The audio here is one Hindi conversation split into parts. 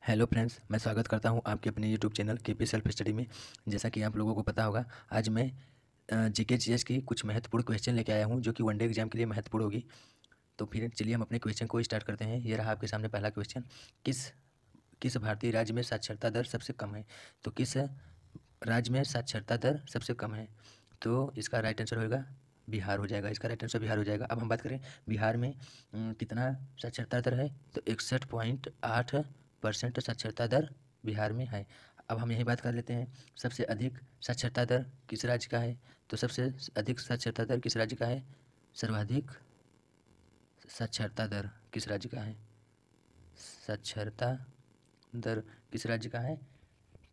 हेलो फ्रेंड्स, मैं स्वागत करता हूं आपके अपने YouTube channel KP self study में। जैसा कि आप लोगों को पता होगा, आज मैं जीके जीएस की कुछ महत्वपूर्ण क्वेश्चन लेके आया हूं जो कि वनडे एग्जाम के लिए महत्वपूर्ण होगी। तो फिर चलिए हम अपने क्वेश्चन को स्टार्ट करते हैं। ये रहा आपके सामने पहला क्वेश्चन। किस किस भारतीय राज्य में साक्षरता दर सबसे कम है? तो किस राज्य में साक्षरता दर सबसे कम है? तो इसका राइट आंसर होगा बिहार हो जाएगा। इसका राइट आंसर बिहार हो जाएगा। अब हम बात करें बिहार में कितना साक्षरता दर है, तो 61.8% साक्षरता दर बिहार में है। अब हम यही बात कर लेते हैं, सबसे अधिक साक्षरता दर किस राज्य का है? तो सबसे अधिक साक्षरता दर किस राज्य का है? सर्वाधिक साक्षरता दर किस राज्य का है? साक्षरता दर किस राज्य का है?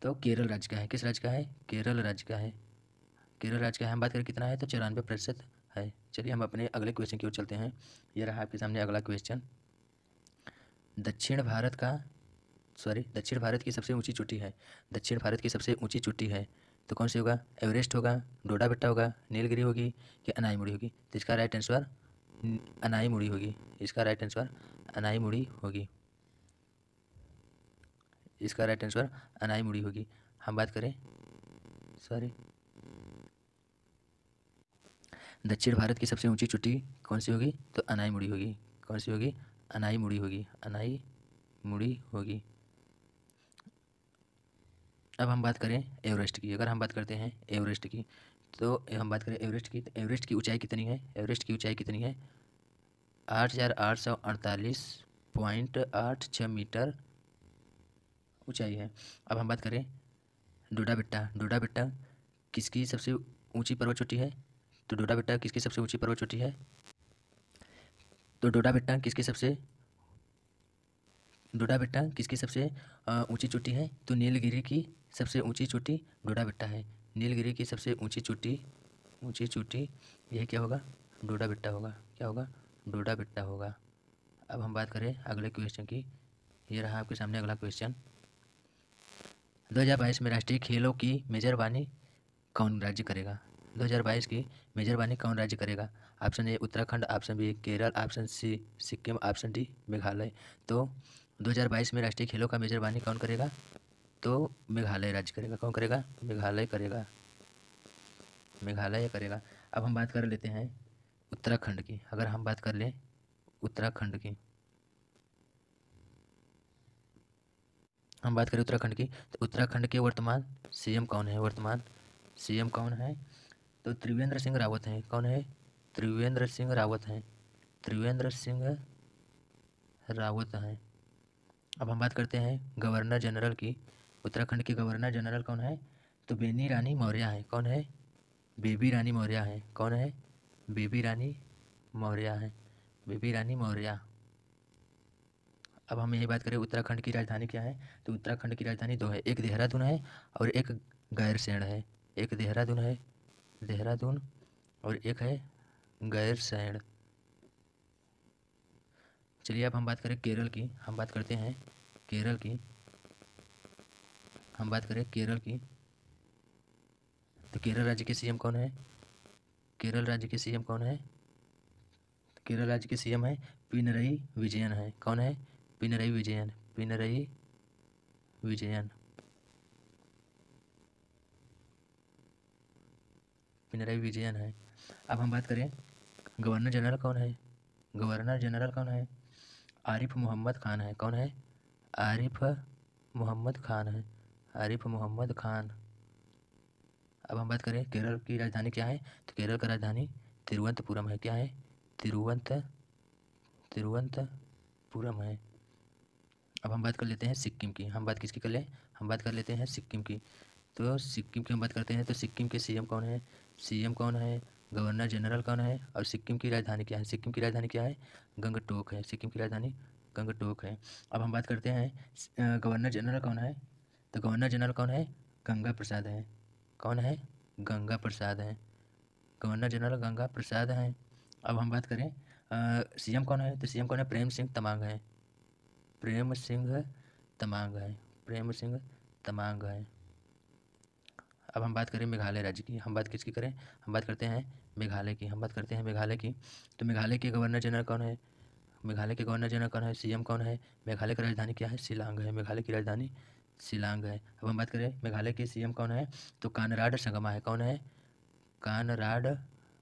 तो केरल राज्य का है। किस राज्य का है? केरल राज्य का है। केरल राज्य का हम बात करें कितना है, तो 94% है। चलिए हम अपने अगले क्वेश्चन की ओर चलते हैं। ये रहा आपके सामने अगला क्वेश्चन। दक्षिण भारत की सबसे ऊंची चोटी है। दक्षिण भारत की सबसे ऊंची चोटी है तो कौन सी होगा? एवरेस्ट होगा, डोडा बेट्टा होगा, नीलगिरी होगी या अनाईमुड़ी होगी? तो इसका राइट आंसर अनाईमुड़ी होगी। इसका राइट आंसर अनाईमुड़ी होगी। इसका राइट आंसर अनाईमुड़ी होगी। हम बात करें दक्षिण भारत की सबसे ऊंची चोटी कौन सी होगी? तो अनाईमुड़ी होगी। कौन सी होगी? अनाईमुड़ी होगी। अनाईमुड़ी होगी। अब हम बात करें एवरेस्ट की। अगर हम बात करते हैं एवरेस्ट की, तो हम बात करें एवरेस्ट की, तो एवरेस्ट की ऊंचाई कितनी है? एवरेस्ट की ऊंचाई कितनी है? 8,848.86 मीटर ऊंचाई है। अब हम बात करें डोडा बेट्टा। डोडा बेट्टा किसकी सबसे ऊंची पर्वत चोटी है? तो डोडा बेट्टा किसकी सबसे ऊंची पर्वत चोटी है? तो डोडा बेट्टा किसकी सबसे ऊंची चोटी है? तो नीलगिरी की सबसे ऊंची चोटी डोडा बेट्टा है। नीलगिरी की सबसे ऊंची चोटी यह क्या होगा? डोडा बेट्टा होगा। क्या होगा? डोडा बेट्टा होगा। अब हम बात करें अगले क्वेश्चन की। ये रहा आपके सामने अगला क्वेश्चन। 2022 में राष्ट्रीय खेलों की मेजबानी कौन राज्य करेगा? 2022 की मेजबानी कौन राज्य करेगा? Option A Uttarakhand, option B Kerala, option C Sikkim, option D Meghalaya. तो 2022 में राष्ट्रीय खेलों का मेजबानी कौन करेगा? तो मेघालय राज्य करेगा। कौन करेगा? मेघालय करेगा। मेघालय करेगा। अब हम बात कर लेते हैं उत्तराखंड की। अगर हम बात कर लें उत्तराखंड की, हम बात करें उत्तराखंड की, तो उत्तराखंड के वर्तमान सीएम कौन है? वर्तमान सीएम कौन है? तो त्रिवेंद्र सिंह रावत हैं। कौन है? त्रिवेंद्र सिंह रावत हैं। त्रिवेंद्र सिंह रावत हैं। अब हम बात करते हैं गवर्नर जनरल की। उत्तराखंड के गवर्नर जनरल कौन है? तो बेनी रानी मौर्य हैं। कौन है? बेबी रानी मौर्य हैं। कौन है? बेबी रानी मौर्य हैं। बेबी रानी मौर्य। अब हम यही बात करें उत्तराखंड की राजधानी क्या है? तो उत्तराखंड की राजधानी दो है, एक देहरादून है और एक गैरसैंण है। एक देहरादून है, देहरादून, और एक है गैरसैंण। चलिए अब हम बात करें केरल की। हम बात करते हैं केरल की। हम बात करें केरल की, तो केरल राज्य के सीएम कौन है? केरल राज्य के सीएम कौन है? केरल राज्य के सीएम है पिनरई विजयन है। कौन है? पिनरई विजयन। पिनरई विजयन। पिनरई विजयन है। अब हम बात करें गवर्नर जनरल कौन है? गवर्नर जनरल कौन है? आरिफ मोहम्मद खान है। कौन है? आरिफ मोहम्मद खान है। आरिफ मोहम्मद खान। अब हम बात करें केरल की राजधानी क्या है? तो केरल का राजधानी तिरुवनंतपुरम है। क्या है? तिरुवनंतपुरम है। अब हम बात कर लेते हैं सिक्किम की। हम बात किसकी कर लें? हम बात कर लेते हैं सिक्किम की। तो सिक्किम की हम बात करते हैं, तो सिक्किम के सीएम कौन है? सीएम कौन है? गवर्नर जनरल कौन है? और सिक्किम की राजधानी क्या है? सिक्किम की राजधानी क्या है? गंगटोक है। सिक्किम की राजधानी गंगटोक है। अब हम बात करते हैं गवर्नर जनरल कौन है? तो गवर्नर जनरल कौन है? गंगा प्रसाद है। कौन है? गंगा प्रसाद है। गवर्नर जनरल गंगा प्रसाद हैं। अब हम बात करें सीएम कौन है? तो सीएम कौन है? प्रेम सिंह तमांग है। प्रेम सिंह तमांग है। प्रेम सिंह तमांग है। अब हम बात करें मेघालय राज्य की। हम बात किसकी करें? हम बात करते हैं मेघालय की। हम बात करते हैं मेघालय की, तो मेघालय के गवर्नर जनरल कौन है? मेघालय के गवर्नर जनरल कौन है? सीएम कौन है? मेघालय की राजधानी क्या है? शिलांग है। मेघालय की राजधानी शिलांग है। अब हम बात करें मेघालय के सीएम कौन है, तो कानराड संगमा है। कौन है? कानराड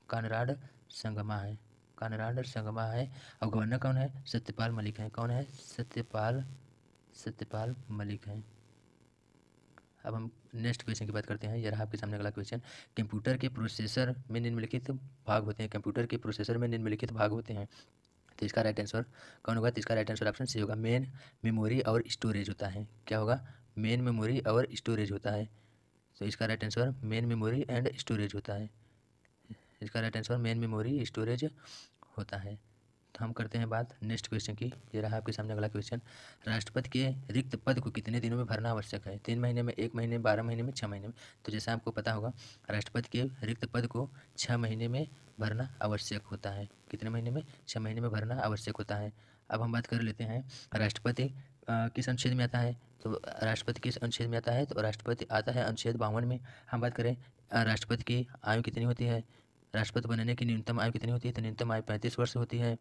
कानराड संगमा है। कानराड संगमा है। और गवर्नर कौन है? सत्यपाल मलिक है। कौन है? सत्यपाल मलिक है। अब हम नेक्स्ट क्वेश्चन की बात करते हैं। यह रहा आपके सामने अगला क्वेश्चन। कंप्यूटर के प्रोसेसर में निम्नलिखित भाग होते हैं। कंप्यूटर के प्रोसेसर में निम्नलिखित भाग होते हैं, तो इसका राइट आंसर कौन होगा? तो इसका राइट आंसर ऑप्शन सी होगा, मेन मेमोरी और स्टोरेज होता है। क्या होगा? मेन मेमोरी और स्टोरेज होता है। तो इसका right answer main memory and storage होता है। इसका right answer main memory storage होता है। तो हम करते हैं बात नेक्स्ट क्वेश्चन की। ये रहा आपके सामने अगला क्वेश्चन। राष्ट्रपति के रिक्त पद को कितने दिनों में भरना आवश्यक है? 3 महीने में, 1 महीने, 12 महीने में, 6 महीने में। तो जैसा आपको पता होगा, राष्ट्रपति के रिक्त पद को 6 महीने में भरना आवश्यक होता है। कितने महीने में? 6 महीने में भरना आवश्यक होता है। अब हम बात कर लेते हैं राष्ट्रपति किस अनुच्छेद में आता है। तो राष्ट्रपति किस अनुच्छेद में आता है? तो राष्ट्रपति आता है अनुच्छेद 52 में। हम बात करें राष्ट्रपति की आयु कितनी होती है, राष्ट्रपति बनने की न्यूनतम आयु कितनी होती है? तो न्यूनतम आयु 35 वर्ष होती है।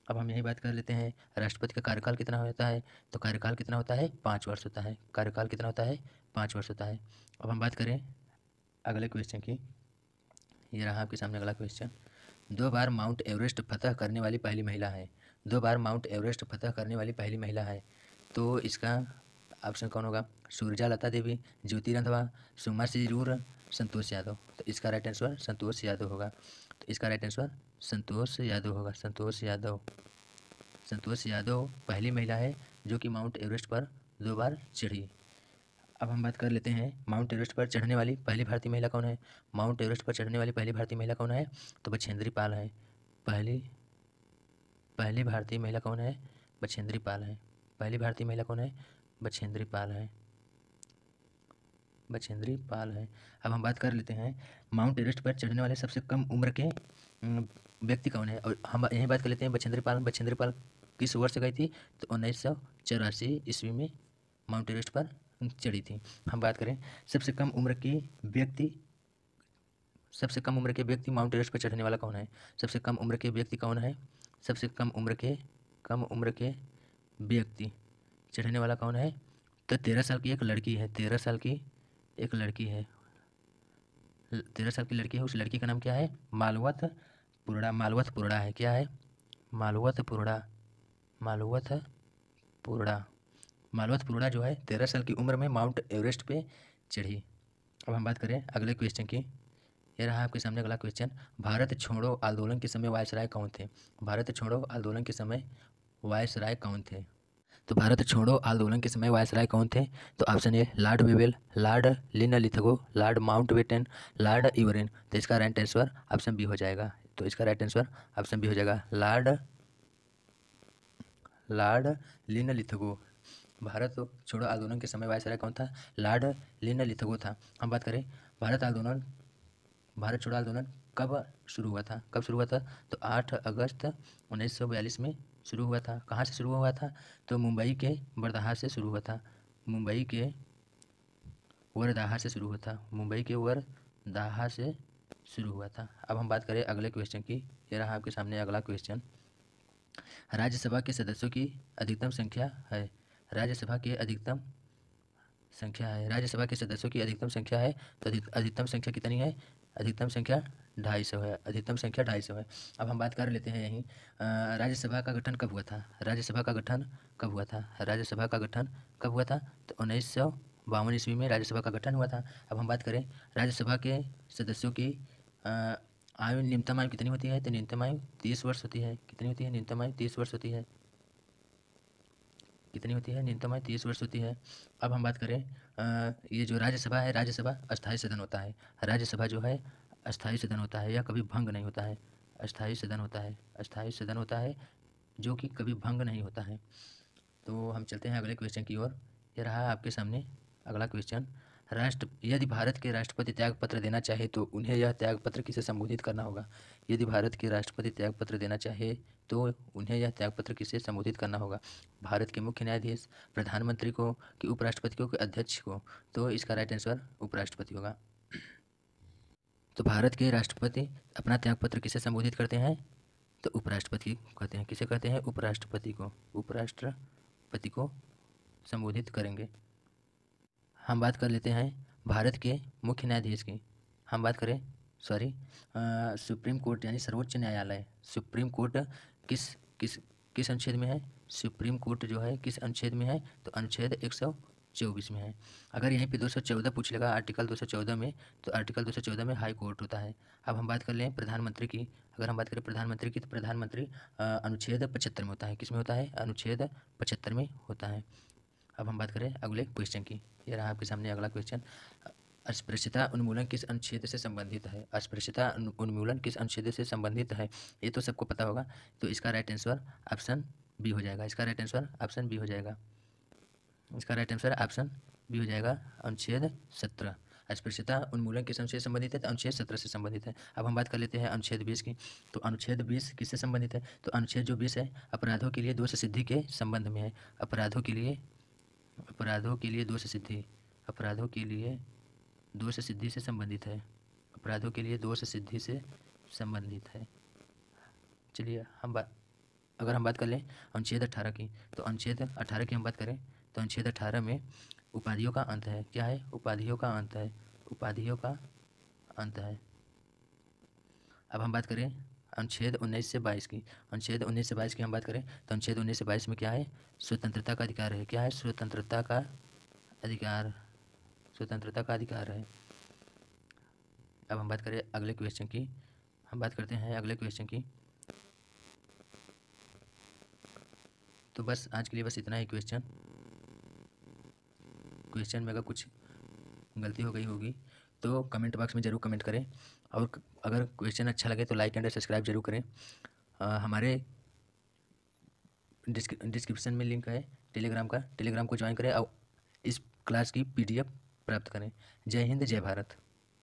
अब हम यही बात कर लेते हैं राष्ट्रपति का कार्यकाल कितना होता है। तो कार्यकाल कितना होता है? 5 वर्ष होता है। कार्यकाल कितना होता है? 5 वर्ष होता है। अब हम बात करें अगले क्वेश्चन की। ये रहा आपके सामने अगला क्वेश्चन। 2 बार माउंट एवरेस्ट फतह करने वाली पहली महिला है। 2 बार माउंट एवरेस्ट फतह करने वाली पहली महिला है। तो इसका ऑप्शन कौन होगा? सूरजा लता देवी, ज्योति रंधवा, सुमा सिरूर, संतोष यादव। तो इसका राइट आंसर संतोष यादव होगा। तो इसका राइट आंसर संतोष यादव होगा। संतोष यादव पहली महिला है जो कि माउंट एवरेस्ट पर 2 बार चढ़ी। अब हम बात कर लेते हैं माउंट एवरेस्ट पर चढ़ने वाली पहली भारतीय महिला कौन है। माउंट एवरेस्ट पर चढ़ने वाली पहली भारतीय महिला कौन है? तो बछेंद्री पाल है। पहली भारतीय महिला कौन है? बछेंद्री पाल है। पहली भारतीय महिला कौन है? बछेंद्री पाल है। अब हम बात कर लेते हैं माउंट एवरेस्ट पर चढ़ने वाले सबसे कम उम्र के व्यक्ति कौन है। और हम यही बात कर लेते हैं बछेंद्री पाल किस वर्ष गई थी? तो 1984 ईस्वी में माउंट एवरेस्ट पर चढ़ी थी। हम बात करें सबसे कम उम्र के व्यक्ति माउंट एवरेस्ट पर चढ़ने वाला कौन है? सबसे कम उम्र के व्यक्ति कौन है? सबसे कम उम्र के व्यक्ति चढ़ने वाला कौन है? तो 13 साल की एक लड़की है। 13 साल की लड़की है। उस लड़की का नाम क्या है? मालवथ पुरड़ा है। क्या है? मालवथ पुरड़ा जो है 13 साल की उम्र में माउंट एवरेस्ट पे चढ़ी। अब हम बात करें अगले क्वेश्चन की। ये रहा आपके सामने अगला क्वेश्चन। भारत छोड़ो आंदोलन के समय वायसराय कौन थे? भारत छोड़ो आंदोलन के समय वायसराय कौन थे? तो भारत छोड़ो आंदोलन के समय वायसराय कौन थे? तो option A Lord Wavell, Lord Linlithgow, Lord Mountbatten, Lord Irwin. तो इसका राइट आंसर ऑप्शन बी हो जाएगा। तो इसका राइट आंसर ऑप्शन बी हो जाएगा, लॉर्ड लिनलिथगो। भारत छोड़ो आंदोलन के समय वायसराय कौन था? लॉर्ड लिनलिथगो था। हम बात करें भारत छोड़ो आंदोलन कब शुरू हुआ था? तो 8 अगस्त 1942 में शुरू हुआ था। कहाँ से शुरू हुआ था? तो मुंबई के वर्धाहा से शुरू हुआ था। मुंबई के वर्धाहा से शुरू हुआ था। अब हम बात करें अगले क्वेश्चन की। ये रहा आपके सामने अगला क्वेश्चन। राज्यसभा के सदस्यों की अधिकतम संख्या है। राज्यसभा के सदस्यों की अधिकतम संख्या है। तो अधिकतम संख्या कितनी है? अधिकतम संख्या 250 है। अब हम बात कर लेते हैं यहीं राज्यसभा का गठन कब हुआ था? तो 1952 ईस्वी में राज्यसभा का गठन हुआ था। अब हम बात करें राज्यसभा के सदस्यों की न्यूनतम आयु कितनी होती है? तो न्यूनतम आयु 30 वर्ष होती है। कितनी होती है? न्यूनतम आयु 30 वर्ष होती है। न्यूनतम आयु 30 वर्ष होती है। अब हम बात करें ये जो राज्यसभा है, राज्यसभा अस्थायी सदन होता है। राज्यसभा जो है अस्थायी सदन होता है, यह कभी भंग नहीं होता है। अस्थायी सदन होता है जो कि कभी भंग नहीं होता है। तो हम चलते हैं अगले क्वेश्चन की ओर। ये रहा आपके सामने अगला क्वेश्चन। यदि भारत के राष्ट्रपति त्यागपत्र देना चाहे तो उन्हें यह त्यागपत्र किसे संबोधित करना होगा? यदि भारत के राष्ट्रपति त्यागपत्र देना चाहे तो उन्हें यह त्यागपत्र किसे संबोधित करना होगा? भारत के मुख्य न्यायाधीश, प्रधानमंत्री को, कि उपराष्ट्रपति को, कि अध्यक्ष को? तो इसका राइट आंसर उपराष्ट्रपति होगा। तो भारत के राष्ट्रपति अपना त्यागपत्र किसे संबोधित करते हैं? तो उपराष्ट्रपति कहते हैं। किसे कहते हैं? उपराष्ट्रपति को। उपराष्ट्रपति को संबोधित करेंगे। हम बात कर लेते हैं भारत के मुख्य न्यायाधीश की। हम बात करें सुप्रीम कोर्ट यानी सर्वोच्च न्यायालय। सुप्रीम कोर्ट किस किस किस अनुच्छेद में है? सुप्रीम कोर्ट जो है किस अनुच्छेद में है? तो अनुच्छेद 124 में है। अगर यहीं पे 214 पूछ लेगा आर्टिकल 214 में, तो आर्टिकल 214 में हाई कोर्ट होता है। अब हम बात कर लें प्रधानमंत्री की। अगर हम बात करें प्रधानमंत्री की, तो प्रधानमंत्री अनुच्छेद 75 में होता है। किस में होता है? अनुच्छेद 75 में होता है। अब हम बात करें अगले क्वेश्चन की। ये रहा आपके सामने अगला क्वेश्चन। अस्पृश्यता उन्मूलन किस अनुच्छेद से संबंधित है? अस्पृश्यता उन्मूलन किस अनुच्छेद से संबंधित है? ये तो सबको पता होगा। तो इसका राइट आंसर ऑप्शन बी हो जाएगा। इसका राइट आंसर ऑप्शन बी हो जाएगा। इसका राइट आंसर ऑप्शन बी हो जाएगा, अनुच्छेद 17। अस्पृश्यता उन्मूलन किस अनुच्छेद से संबंधित है? तो अनुच्छेद 17 से संबंधित है। अब हम बात कर लेते हैं अनुच्छेद 20 की। तो अनुच्छेद 20 किससे संबंधित है? तो अनुच्छेद जो 20 है अपराधों के लिए दोष सिद्धि के संबंध में है। अपराधों के लिए दोष सिद्धि, अपराधों के लिए दोष सिद्धि से संबंधित है। अपराधों के लिए दोष सिद्धि से संबंधित है। चलिए अगर हम बात कर लें अनुच्छेद 18 की, तो अनुच्छेद 18 की हम बात करें तो अनुच्छेद 18 में उपाधियों का अंत है। क्या है? उपाधियों का अंत है। उपाधियों का अंत है। अब हम बात करें अनुच्छेद 19 से 22 की। अनुच्छेद 19 से 22 की हम बात करें तो अनुच्छेद 19 से 22 में क्या है? स्वतंत्रता का अधिकार है। क्या है? स्वतंत्रता का अधिकार, स्वतंत्रता का अधिकार है। अब हम बात करें अगले क्वेश्चन की। हम बात करते हैं अगले क्वेश्चन की। तो बस आज के लिए बस इतना ही क्वेश्चन में अगर कुछ गलती हो गई होगी तो कमेंट बॉक्स में ज़रूर कमेंट करें, और अगर क्वेश्चन अच्छा लगे तो लाइक एंड सब्सक्राइब जरूर करें। हमारे डिस्क्रिप्शन में लिंक है टेलीग्राम का, टेलीग्राम को ज्वाइन करें और इस क्लास की PDF प्राप्त करें। जय हिंद, जय भारत।